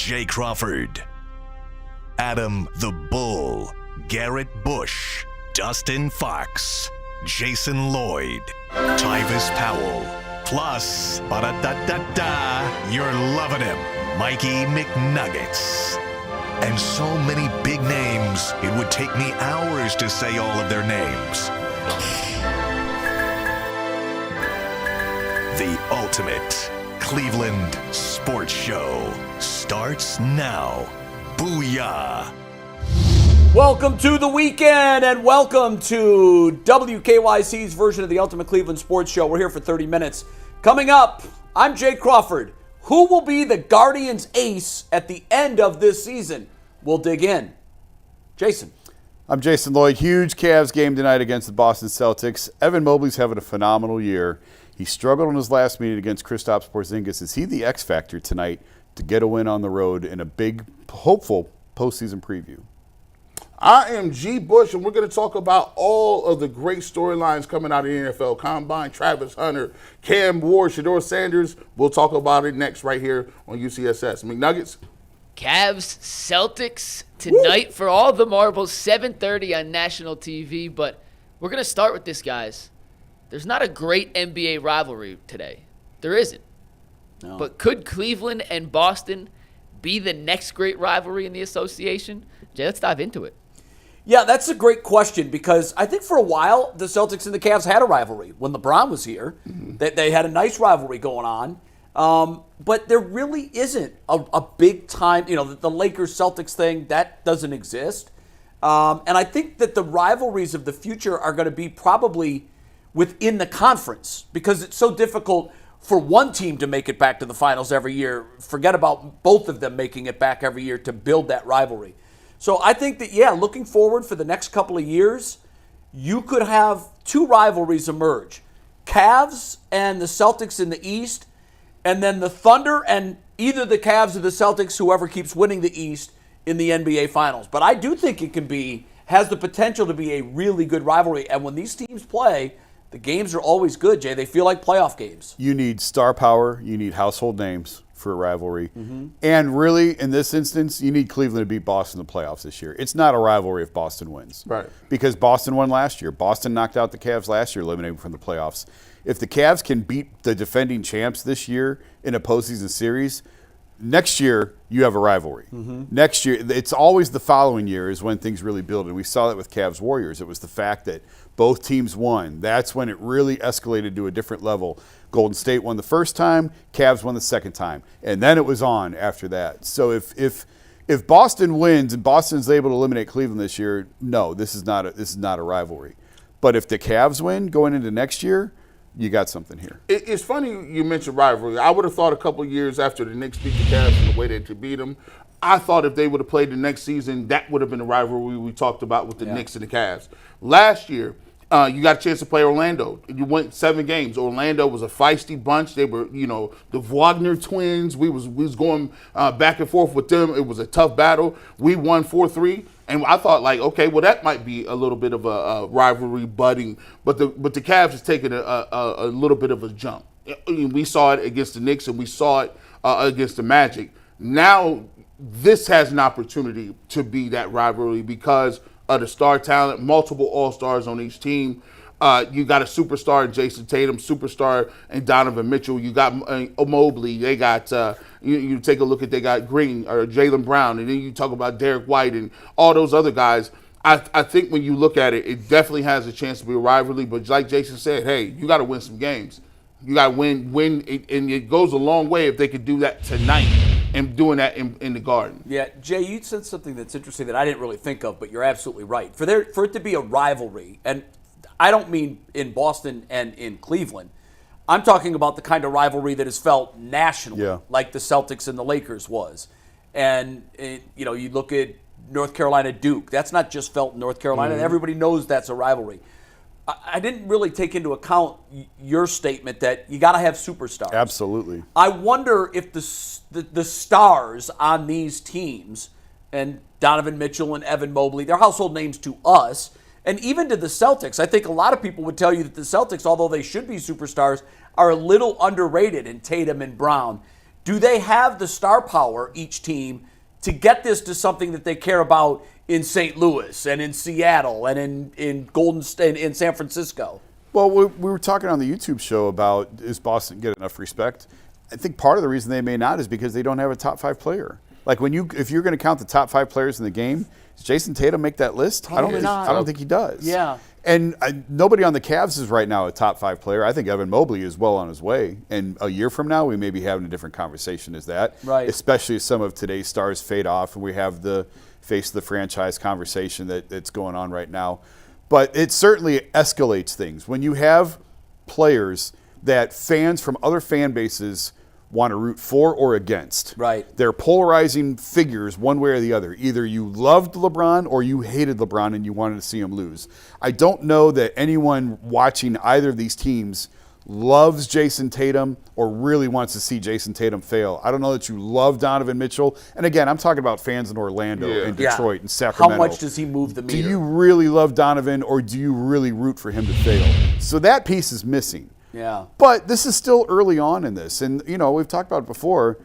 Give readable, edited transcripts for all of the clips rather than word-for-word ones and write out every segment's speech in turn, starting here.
Jay Crawford, Adam the Bull, Garrett Bush, Dustin Fox, Jason Lloyd, Tyvis Powell, plus, ba-da-da-da-da, you're loving him, Mikey McNuggets. And so many big names, it would take me hours to say all of their names. The ultimate Cleveland sports show starts now. Booyah! Welcome to the weekend and welcome to WKYC's version of the Ultimate Cleveland Sports Show. We're here for 30 minutes. Coming up, I'm Jay Crawford. Who will be the Guardians' ace at the end of this season? We'll dig in. Jason. I'm Jason Lloyd. Huge Cavs game tonight against the Boston Celtics. Evan Mobley's having a phenomenal year. He struggled in his last meeting against Kristaps Porzingis. Is he the X factor tonight to get a win on the road in a big, hopeful postseason preview? I am G. Bush, and we're going to talk about all of the great storylines coming out of the NFL Combine. Travis Hunter, Cam Ward, Shedeur Sanders. We'll talk about it next right here on UCSS. McNuggets? Cavs, Celtics tonight for all the marbles, 7:30 on national TV. But we're going to start with this, guys. There's not a great NBA rivalry today. There isn't. No. But could Cleveland and Boston be the next great rivalry in the association? Jay, let's dive into it. Yeah, that's a great question because I think for a while the Celtics and the Cavs had a rivalry. When LeBron was here, they had a nice rivalry going on. But there really isn't a big time, the Lakers-Celtics thing, that doesn't exist. And I think that the rivalries of the future are going to be probably within the conference because it's so difficult for one team to make it back to the finals every year. Forget about both of them making it back every year to build that rivalry. So I think that, looking forward for the next couple of years, you could have two rivalries emerge. Cavs and the Celtics in the East, and then the Thunder and either the Cavs or the Celtics, whoever keeps winning the East in the NBA Finals. But I do think it has the potential to be a really good rivalry. And when these teams play, the games are always good, Jay. They feel like playoff games. You need star power. You need household names for a rivalry. And really, in this instance, you need Cleveland to beat Boston in the playoffs this year. It's not a rivalry if Boston wins. Right. Because Boston won last year. Boston knocked out the Cavs last year, eliminating them from the playoffs. If the Cavs can beat the defending champs this year in a postseason series, next year you have a rivalry. Next year, it's always the following year is when things really build. And we saw that with Cavs Warriors. It was the fact that both teams won. That's when it really escalated to a different level. Golden State won the first time, Cavs won the second time, and then it was on after that. So if Boston wins and Boston's able to eliminate Cleveland this year, no, this is not a rivalry. But if the Cavs win going into next year, you got something here. It's funny you mentioned rivalry. I would have thought a couple of years after the Knicks beat the Cavs and the way they could beat them, I thought if they would have played the next season, that would have been a rivalry we talked about with the Knicks and the Cavs. Last year, you got a chance to play Orlando. You went 7 games. Orlando was a feisty bunch. They were, the Wagner twins. We was going back and forth with them. It was a tough battle. We won 4-3. And I thought, okay, well, that might be a little bit of a rivalry budding. But the Cavs has taken a little bit of a jump. We saw it against the Knicks, and we saw it against the Magic. Now, this has an opportunity to be that rivalry because of the star talent, multiple all-stars on each team. You got a superstar in Jason Tatum, superstar in Donovan Mitchell. You got Mobley. They got you take a look at they got Green or Jaylen Brown, and then you talk about Derek White and all those other guys. I think when you look at it, it definitely has a chance to be a rivalry. But like Jason said, hey, you got to win some games. You got to win, and it goes a long way if they could do that tonight. And doing that in the Garden. Yeah, Jay, you said something that's interesting that I didn't really think of, but you're absolutely right. For it to be a rivalry, and I don't mean in Boston and in Cleveland. I'm talking about the kind of rivalry that is felt nationally, like the Celtics and the Lakers was. And, you look at North Carolina Duke. That's not just felt in North Carolina. Everybody knows that's a rivalry. I didn't really take into account your statement that you got to have superstars. Absolutely. I wonder if the stars on these teams, and Donovan Mitchell and Evan Mobley, they're household names to us, and even to the Celtics. I think a lot of people would tell you that the Celtics, although they should be superstars, are a little underrated in Tatum and Brown. do they have the star power, each team, to get this to something that they care about in St. Louis and in Seattle and in Golden State, in San Francisco? Well, we were talking on the YouTube show about, is Boston get enough respect? I think part of the reason they may not is because they don't have a top 5 player. Like if you're going to count the top 5 players in the game, does Jason Tatum make that list? Probably not. I don't think he does. Yeah. And nobody on the Cavs is right now a top 5 player. I think Evan Mobley is well on his way. And a year from now, we may be having a different conversation as that. Right. Especially as some of today's stars fade off and we have the face of the franchise conversation that's going on right now. But it certainly escalates things. When you have players that fans from other fan bases want to root for or against. Right. They're polarizing figures one way or the other. Either you loved LeBron or you hated LeBron and you wanted to see him lose. I don't know that anyone watching either of these teams loves Jason Tatum or really wants to see Jason Tatum fail. I don't know that you love Donovan Mitchell. And again, I'm talking about fans in Orlando and Detroit and Sacramento. How much does he move the meter? Do you really love Donovan or do you really root for him to fail? So that piece is missing. Yeah. But this is still early on in this. And, we've talked about it before.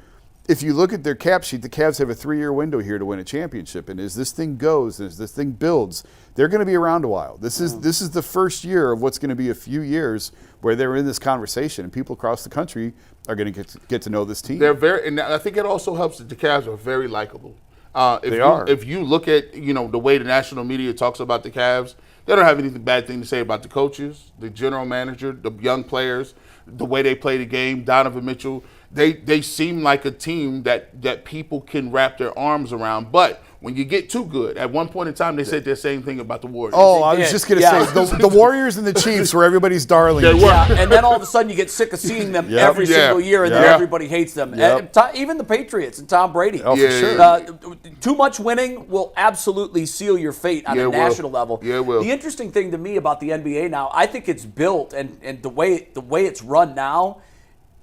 If you look at their cap sheet, the Cavs have a 3-year window here to win a championship. And as this thing goes, as this thing builds, they're going to be around a while. This is the first year of what's going to be a few years where they're in this conversation. And people across the country are going to get to know this team. And I think it also helps that the Cavs are very likable. If you look at, the way the national media talks about the Cavs, they don't have anything bad thing to say about the coaches, the general manager, the young players, the way they play the game, Donovan Mitchell. They seem like a team that people can wrap their arms around. But when you get too good, at one point in time, they said the same thing about the Warriors. Oh, I was just going to say, the Warriors and the Chiefs were everybody's darlings. They were. Yeah, and then all of a sudden you get sick of seeing them every single year, and then everybody hates them. And even the Patriots and Tom Brady. Oh, for sure. Too much winning will absolutely seal your fate on a national level. Yeah, it will. The interesting thing to me about the NBA now, I think it's built, and the way it's run now,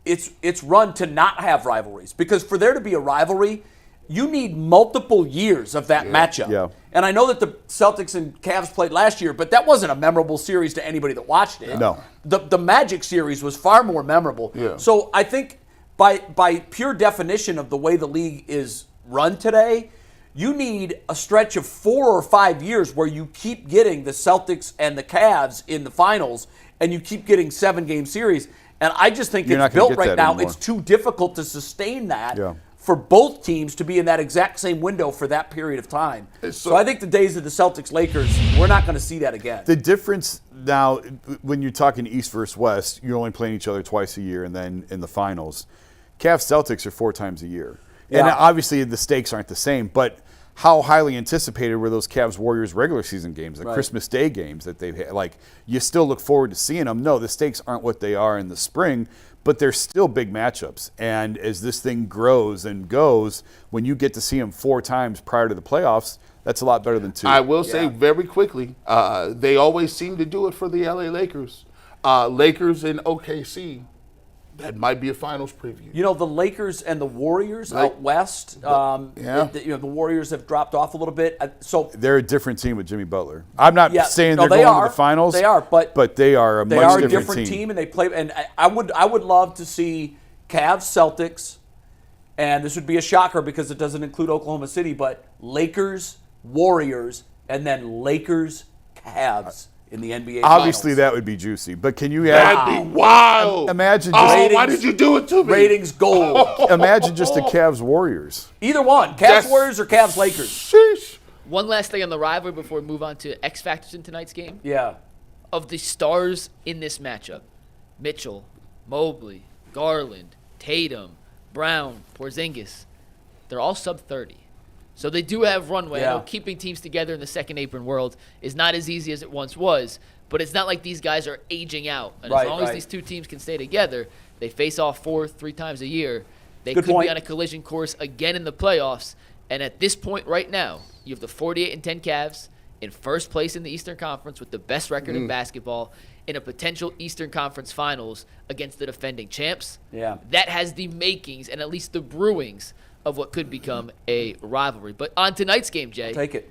it's run to not have rivalries. Because for there to be a rivalry, you need multiple years of that matchup. Yeah. And I know that the Celtics and Cavs played last year, but that wasn't a memorable series to anybody that watched it. No. The Magic series was far more memorable. Yeah. So I think by pure definition of the way the league is run today, you need a stretch of 4 or 5 years where you keep getting the Celtics and the Cavs in the finals, and you keep getting 7-game series. And I just think it's built right now. It's too difficult to sustain that for both teams to be in that exact same window for that period of time. So I think the days of the Celtics-Lakers, we're not going to see that again. The difference now, when you're talking East versus West, you're only playing each other twice a year, and then in the finals. Cavs-Celtics are 4 times a year. And obviously the stakes aren't the same, but how highly anticipated were those Cavs-Warriors regular season games, the Christmas Day games that they've had? Like, you still look forward to seeing them. No, the stakes aren't what they are in the spring, but they're still big matchups. And as this thing grows and goes, when you get to see them 4 times prior to the playoffs, that's a lot better than 2. I will say very quickly, they always seem to do it for the LA Lakers. Lakers and OKC. That might be a finals preview. The Lakers and the Warriors out west, the Warriors have dropped off a little bit. So they're a different team with Jimmy Butler. I'm not saying they're they going are. to the finals. They are, but they are a much different team, and they play. And I would love to see Cavs, Celtics, and this would be a shocker because it doesn't include Oklahoma City, but Lakers, Warriors, and then Lakers, Cavs. In the NBA Obviously, finals. that would be juicy. But can you That'd be wild. Imagine just why did you do it to me? Ratings gold. Imagine just the Cavs Warriors. Either one. Cavs Warriors or Cavs Lakers. Sheesh. One last thing on the rivalry before we move on to X factors in tonight's game. Yeah. Of the stars in this matchup, Mitchell, Mobley, Garland, Tatum, Brown, Porzingis, they're all sub 30. So they do have runway. I know keeping teams together in the second apron world is not as easy as it once was, but it's not like these guys are aging out. And as long as these two teams can stay together, they face off 3 times a year. They could be on a collision course again in the playoffs. And at this point right now, you have the 48-10 Cavs in first place in the Eastern Conference with the best record in basketball in a potential Eastern Conference Finals against the defending champs. Yeah. That has the makings and at least the brewings of what could become a rivalry. But on tonight's game, Jay. Take it.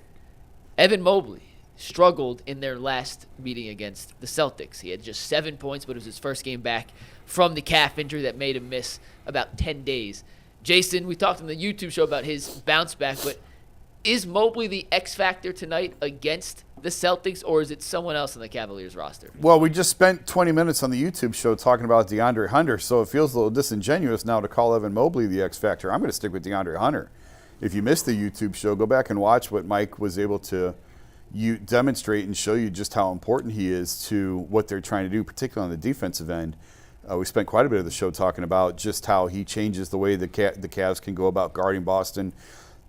Evan Mobley, struggled in their last meeting against the Celtics. He had just 7 points, but it was his first game back from the calf injury that made him miss about 10 days. Jason, we talked on the YouTube show about his bounce back, but is Mobley the X factor tonight against the Celtics, or is it someone else on the Cavaliers roster? Well, we just spent 20 minutes on the YouTube show talking about DeAndre Hunter, so it feels a little disingenuous now to call Evan Mobley the X factor. I'm going to stick with DeAndre Hunter. If you missed the YouTube show, go back and watch what Mike was able to demonstrate and show you just how important he is to what they're trying to do, particularly on the defensive end. We spent quite a bit of the show talking about just how he changes the way the Cavs can go about guarding Boston.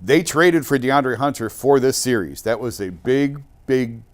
They traded for DeAndre Hunter for this series. That was a big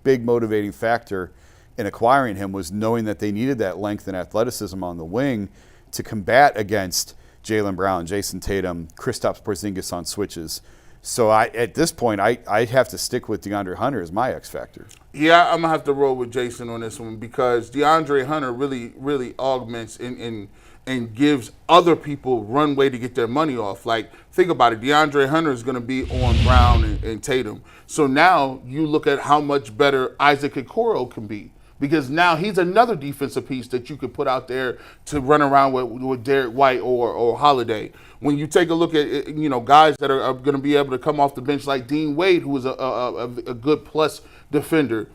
motivating factor in acquiring him, was knowing that they needed that length and athleticism on the wing to combat against Jaylen Brown, Jason Tatum, Kristaps Porzingis on switches. So at this point, I have to stick with DeAndre Hunter as my X factor. Yeah, I'm going to have to roll with Jason on this one because DeAndre Hunter really augments and gives other people runway to get their money off. Like, think about it. DeAndre Hunter is going to be on Brown and Tatum. So now you look at how much better Isaac Okoro can be, because now he's another defensive piece that you could put out there to run around with Derek White or Holiday. When you take a look at guys that are going to be able to come off the bench like Dean Wade, who is a good plus defender,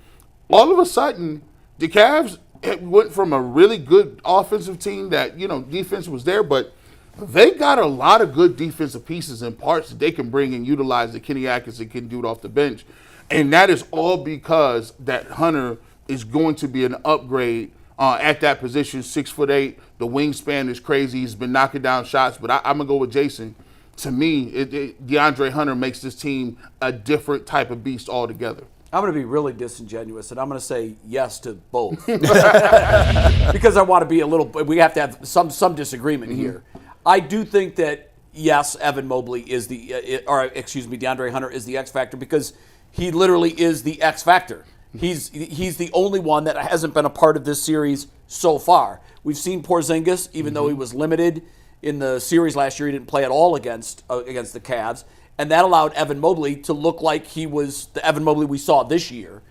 all of a sudden the Cavs went from a really good offensive team that defense was there, but they got a lot of good defensive pieces and parts that they can bring and utilize that Kenny Atkinson can do it off the bench, and that is all because that Hunter is going to be an upgrade at that position. 6'8", the wingspan is crazy. He's been knocking down shots, but I'm gonna go with Jason. To me, DeAndre Hunter makes this team a different type of beast altogether. I'm going to be really disingenuous, and I'm going to say yes to both because I want to be we have to have some disagreement here. I do think that, yes, Evan Mobley is DeAndre Hunter is the X factor because he literally is the X factor. He's the only one that hasn't been a part of this series so far. We've seen Porzingis, even though he was limited in the series last year, he didn't play at all against the Cavs. And that allowed Evan Mobley to look like he was the Evan Mobley we saw this year.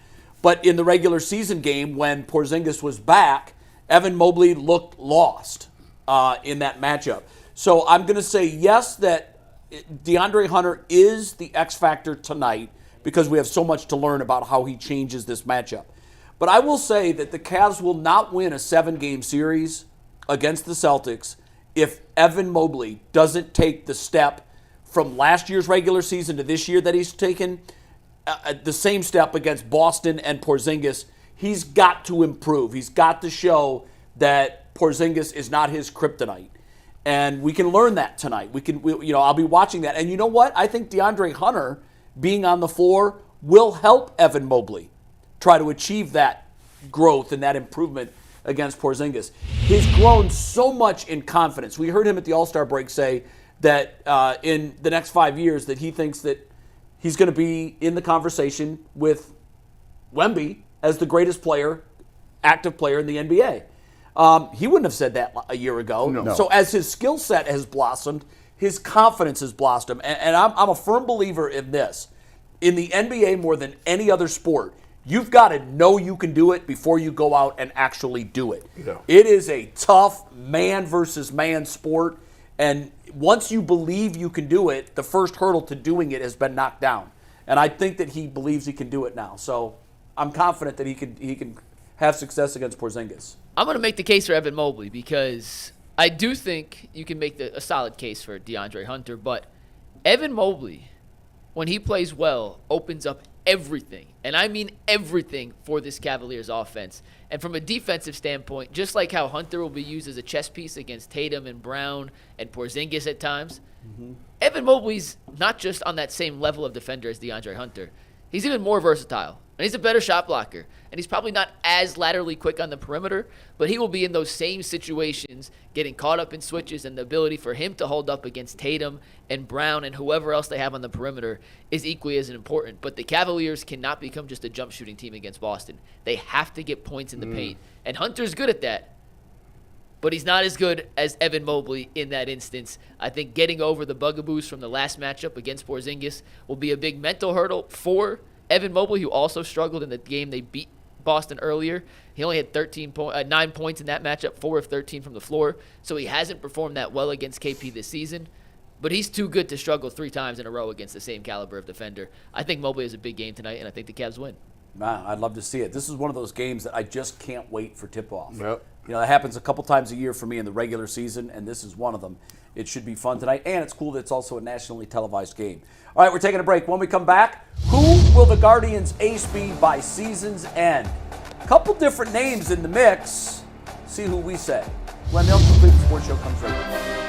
But in the regular season game, when Porzingis was back, Evan Mobley looked lost in that matchup. So I'm going to say yes, that DeAndre Hunter is the X factor tonight because we have so much to learn about how he changes this matchup. But I will say that the Cavs will not win a 7-game series against the Celtics if Evan Mobley doesn't take the step from last year's regular season to this year that he's taken, the same step against Boston and Porzingis. He's got to improve. He's got to show that Porzingis is not his kryptonite. And we can learn that tonight. I'll be watching that. And you know what? I think DeAndre Hunter being on the floor will help Evan Mobley try to achieve that growth and that improvement against Porzingis. He's grown so much in confidence. We heard him at the All-Star break say that in the next 5 years that he thinks that he's going to be in the conversation with Wemby as the greatest active player in the NBA. He wouldn't have said that a year ago. No. So as his skill set has blossomed, his confidence has blossomed. And I'm a firm believer in this. In the NBA, more than any other sport, you've got to know you can do it before you go out and actually do it. Yeah. It is a tough man versus man sport. And once you believe you can do it, the first hurdle to doing it has been knocked down. And I think that he believes he can do it now. So I'm confident that he can have success against Porzingis. I'm going to make the case for Evan Mobley because I do think you can make a solid case for DeAndre Hunter. But Evan Mobley, when he plays well, opens up everything, and I mean everything, for this Cavaliers offense. And from a defensive standpoint, just like how Hunter will be used as a chess piece against Tatum and Brown and Porzingis at times, Evan Mobley's not just on that same level of defender as DeAndre Hunter. He's even more versatile, and he's a better shot blocker. And he's probably not as laterally quick on the perimeter, but he will be in those same situations, getting caught up in switches, and the ability for him to hold up against Tatum and Brown and whoever else they have on the perimeter is equally as important. But the Cavaliers cannot become just a jump shooting team against Boston. They have to get points in the paint. And Hunter's good at that, but he's not as good as Evan Mobley in that instance. I think getting over the bugaboos from the last matchup against Porzingis will be a big mental hurdle for Evan Mobley, who also struggled in the game they beat Boston earlier, he only had 9 points in that matchup, 4 of 13 from the floor. So he hasn't performed that well against KP this season. But he's too good to struggle 3 times in a row against the same caliber of defender. I think Mobley has a big game tonight, and I think the Cavs win. Man, I'd love to see it. This is one of those games that I just can't wait for tip-off. Yep. That happens a couple times a year for me in the regular season, and this is one of them. It should be fun tonight, and it's cool that it's also a nationally televised game. All right, we're taking a break. When we come back, who will the Guardians ace be by season's end? A couple different names in the mix. See who we say. When the Ultimate Cleveland Sports Show comes right back.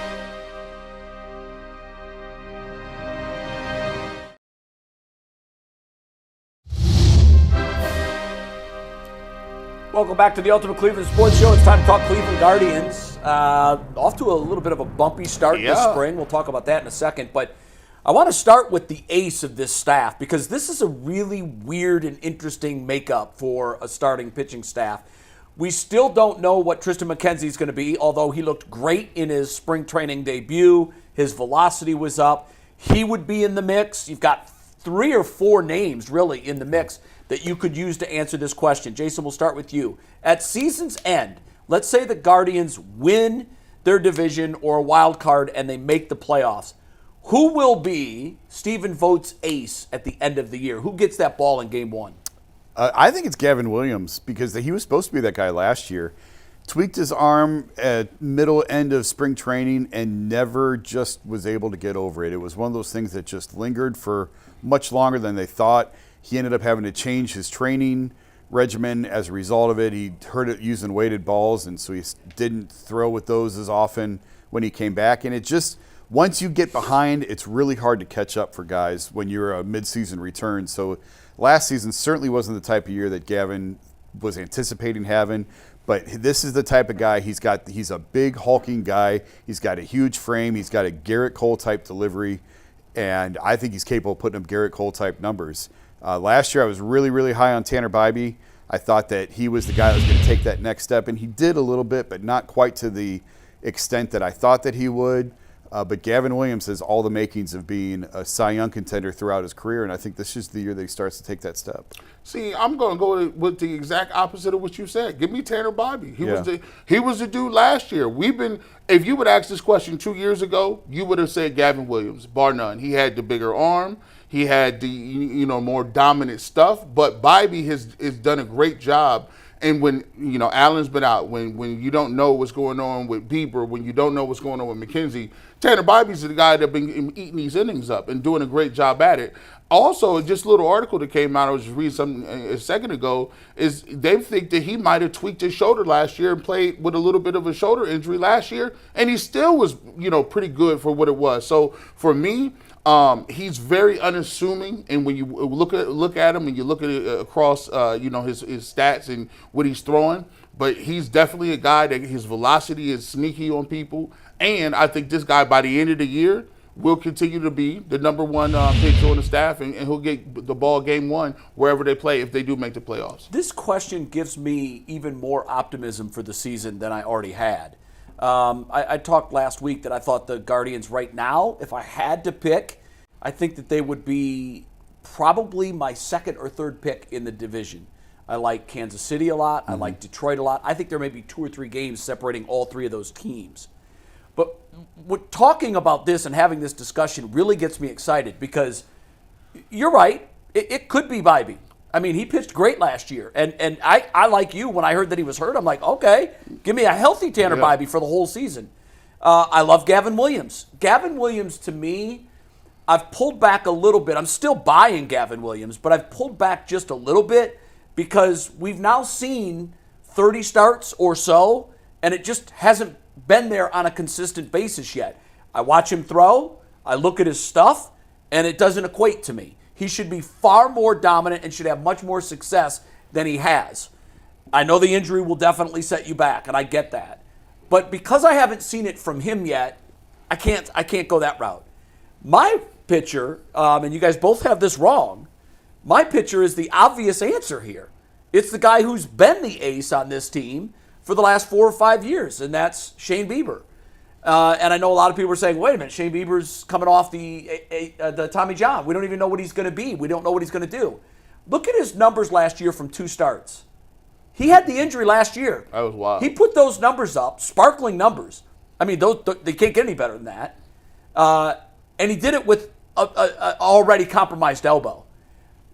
Welcome back to the Ultimate Cleveland Sports Show. It's time to talk Cleveland Guardians. Off to a little bit of a bumpy start this spring. We'll talk about that in a second. But I want to start with the ace of this staff because this is a really weird and interesting makeup for a starting pitching staff. We still don't know what Triston McKenzie is going to be, although he looked great in his spring training debut. His velocity was up. He would be in the mix. You've got 3 or 4 names really in the mix that you could use to answer this question. Jason, we'll start with you. At season's end, let's say the Guardians win their division or a wild card and they make the playoffs. Who will be Stephen Vogt's ace at the end of the year? Who gets that ball in game 1? I think it's Gavin Williams because he was supposed to be that guy last year. Tweaked his arm at middle end of spring training and never just was able to get over it. It was one of those things that just lingered for much longer than they thought. He ended up having to change his training regimen as a result of it. He hurt it using weighted balls, and so he didn't throw with those as often when he came back. And it just, once you get behind, it's really hard to catch up for guys when you're a midseason return. So last season certainly wasn't the type of year that Gavin was anticipating having, but this is the type of guy he's a big hulking guy. He's got a huge frame. He's got a Garrett Cole type delivery, and I think he's capable of putting up Garrett Cole type numbers. Last year, I was really, really high on Tanner Bybee. I thought that he was the guy that was going to take that next step, and he did a little bit, but not quite to the extent that I thought that he would. But Gavin Williams has all the makings of being a Cy Young contender throughout his career, and I think this is the year that he starts to take that step. See, I'm going to go with the exact opposite of what you said. Give me Tanner Bybee. He was the dude last year. If you would ask this question 2 years ago, you would have said Gavin Williams, bar none. He had the bigger arm. He had the more dominant stuff, but Bybee has done a great job. And when Allen's been out, when you don't know what's going on with Bieber, when you don't know what's going on with McKenzie, Tanner Bybee's the guy that's been eating these innings up and doing a great job at it. Also, just a little article that came out, I was just reading something a second ago, is they think that he might have tweaked his shoulder last year and played with a little bit of a shoulder injury last year, and he still was pretty good for what it was. So for me, he's very unassuming, and when you look at him and you look at it across, his stats and what he's throwing, but he's definitely a guy that his velocity is sneaky on people, and I think this guy by the end of the year will continue to be the number 1 pitcher on the staff, and he'll get the ball game 1 wherever they play if they do make the playoffs. This question gives me even more optimism for the season than I already had. I talked last week that I thought the Guardians right now, if I had to pick, I think that they would be probably my 2nd or 3rd pick in the division. I like Kansas City a lot. I like Detroit a lot. I think there may be 2 or 3 games separating all 3 of those teams. But talking about this and having this discussion really gets me excited because you're right. It could be Bybee. I mean, he pitched great last year. And I like you, when I heard that he was hurt, I'm like, okay, give me a healthy Tanner Bybee for the whole season. I love Gavin Williams. Gavin Williams, to me, I've pulled back a little bit. I'm still buying Gavin Williams, but I've pulled back just a little bit because we've now seen 30 starts or so, and it just hasn't been there on a consistent basis yet. I watch him throw, I look at his stuff, and it doesn't equate to me. He should be far more dominant and should have much more success than he has. I know the injury will definitely set you back, and I get that. But because I haven't seen it from him yet, I can't go that route. My pitcher, and you guys both have this wrong, my pitcher is the obvious answer here. It's the guy who's been the ace on this team for the last 4 or 5 years, and that's Shane Bieber. And I know a lot of people are saying, wait a minute, Shane Bieber's coming off the Tommy John. We don't even know what he's going to be. We don't know what he's going to do. Look at his numbers last year from 2 starts. He had the injury last year. That was wild. He put those numbers up, sparkling numbers. I mean, they can't get any better than that. And he did it with a already compromised elbow.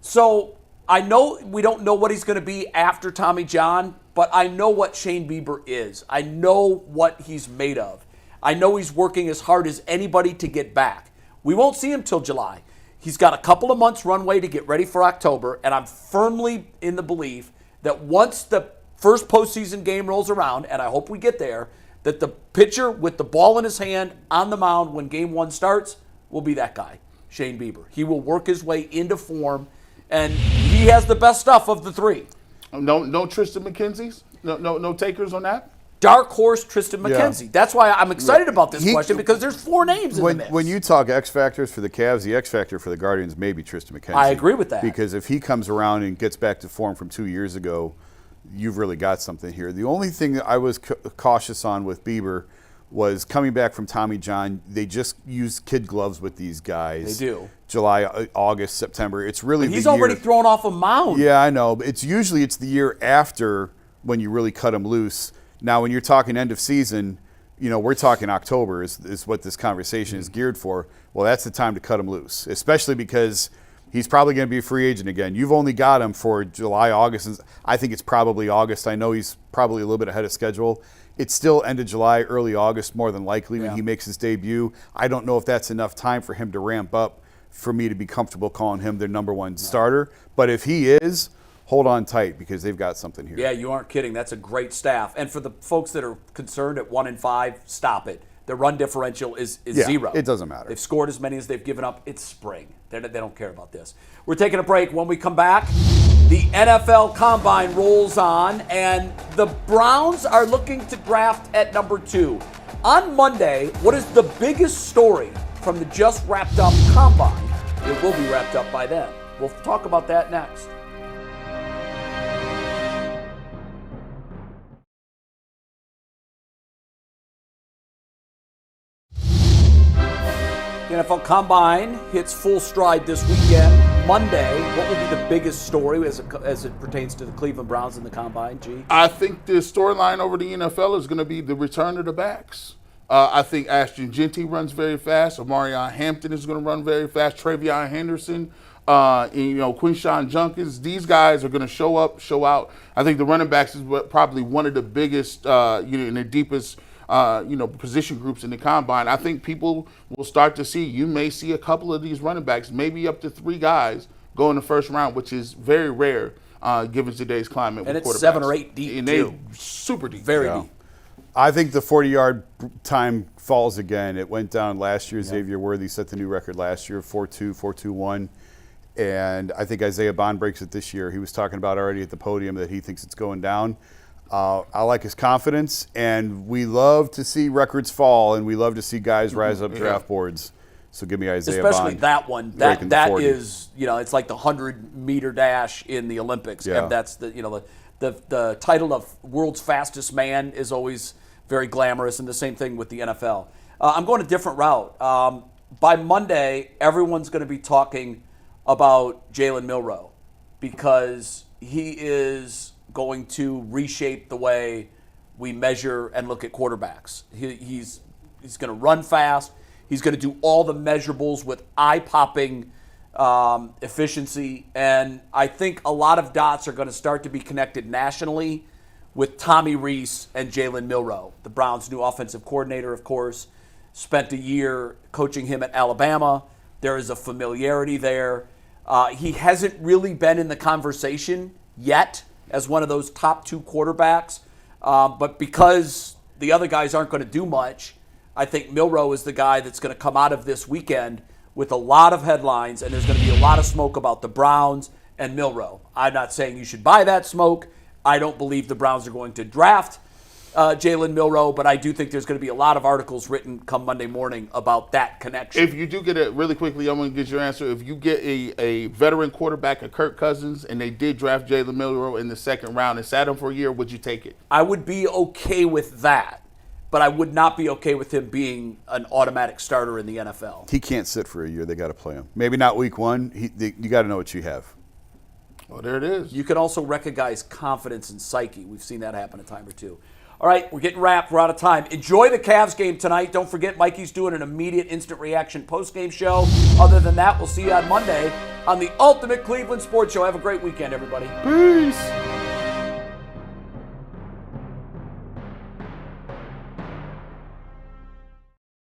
So I know we don't know what he's going to be after Tommy John, but I know what Shane Bieber is. I know what he's made of. I know he's working as hard as anybody to get back. We won't see him till July. He's got a couple of months runway to get ready for October, and I'm firmly in the belief that once the first postseason game rolls around, and I hope we get there, that the pitcher with the ball in his hand on the mound when game 1 starts will be that guy, Shane Bieber. He will work his way into form, and he has the best stuff of the 3. No Triston McKenzie's? No takers on that? Dark horse Triston McKenzie. Yeah. That's why I'm excited about this question, because there's 4 names in the mix. When you talk X factors for the Cavs, the X factor for the Guardians may be Triston McKenzie. I agree with that. Because if he comes around and gets back to form from 2 years ago, you've really got something here. The only thing that I was cautious on with Bieber was coming back from Tommy John. They just use kid gloves with these guys. They do. July, August, September. It's really He's already thrown off a mound. Yeah, I know. But it's the year after when you really cut him loose. Now, when you're talking end of season, we're talking October is what this conversation is geared for. Well, that's the time to cut him loose, especially because he's probably going to be a free agent again. You've only got him for July, August. And I think it's probably August. I know he's probably a little bit ahead of schedule. It's still end of July, early August, more than likely when he makes his debut. I don't know if that's enough time for him to ramp up for me to be comfortable calling him their number 1 starter. But if he is, hold on tight because they've got something here. Yeah, you aren't kidding. That's a great staff. And for the folks that are concerned at 1-5, stop it. Their run differential is 0. It doesn't matter. They've scored as many as they've given up. It's spring. They don't care about this. We're taking a break. When we come back, the NFL Combine rolls on, and the Browns are looking to draft at number 2. On Monday, what is the biggest story from the just wrapped up Combine? It will be wrapped up by then. We'll talk about that next. The NFL Combine hits full stride this weekend. Monday, what will be the biggest story as it pertains to the Cleveland Browns and the Combine, G? I think the storyline over the NFL is going to be the return of the backs. I think Ashton Genty runs very fast. Amarion Hampton is going to run very fast. Travion Henderson, Quinshawn Junkins. These guys are going to show up, show out. I think the running backs is probably one of the biggest, and the deepest position groups in the Combine. I think people will start to see, you may see a couple of these running backs, maybe up to 3 guys go in the first round, which is very rare given today's climate. And with it's quarterbacks. 7 or 8 deep, and too. Super deep. Very deep. I think the 40-yard time falls again. It went down last year. Xavier Worthy set the new record last year, 4.2, 4.21. And I think Isaiah Bond breaks it this year. He was talking about already at the podium that he thinks it's going down. I like his confidence, and we love to see records fall, and we love to see guys rise up draft boards. So give me Isaiah Bond. Especially that one. That is, it's like the 100-meter dash in the Olympics. Yeah. And that's the title of world's fastest man is always very glamorous, and the same thing with the NFL. I'm going a different route. By Monday, everyone's going to be talking about Jalen Milroe because he is going to reshape the way we measure and look at quarterbacks. He's going to run fast. He's going to do all the measurables with eye-popping efficiency. And I think a lot of dots are going to start to be connected nationally with Tommy Rees and Jalen Milroe, the Browns' new offensive coordinator, of course. Spent a year coaching him at Alabama. There is a familiarity there. He hasn't really been in the conversation yet as one of those top 2 quarterbacks. But because the other guys aren't going to do much, I think Milroe is the guy that's going to come out of this weekend with a lot of headlines, and there's going to be a lot of smoke about the Browns and Milroe. I'm not saying you should buy that smoke. I don't believe the Browns are going to draft Jalen Milroe, but I do think there's going to be a lot of articles written come Monday morning about that connection. If you do get it, really quickly, I'm going to get your answer. If you get a veteran quarterback, a Kirk Cousins, and they did draft Jalen Milroe in the 2nd round and sat him for a year, would you take it? I would be okay with that, but I would not be okay with him being an automatic starter in the NFL. He can't sit for a year. They got to play him. Maybe not week 1. You got to know what you have. Oh, there it is. You can also wreck a guy's confidence and psyche. We've seen that happen a time or two. All right, we're getting wrapped. We're out of time. Enjoy the Cavs game tonight. Don't forget, Mikey's doing an immediate instant reaction post-game show. Other than that, we'll see you on Monday on the Ultimate Cleveland Sports Show. Have a great weekend, everybody. Peace.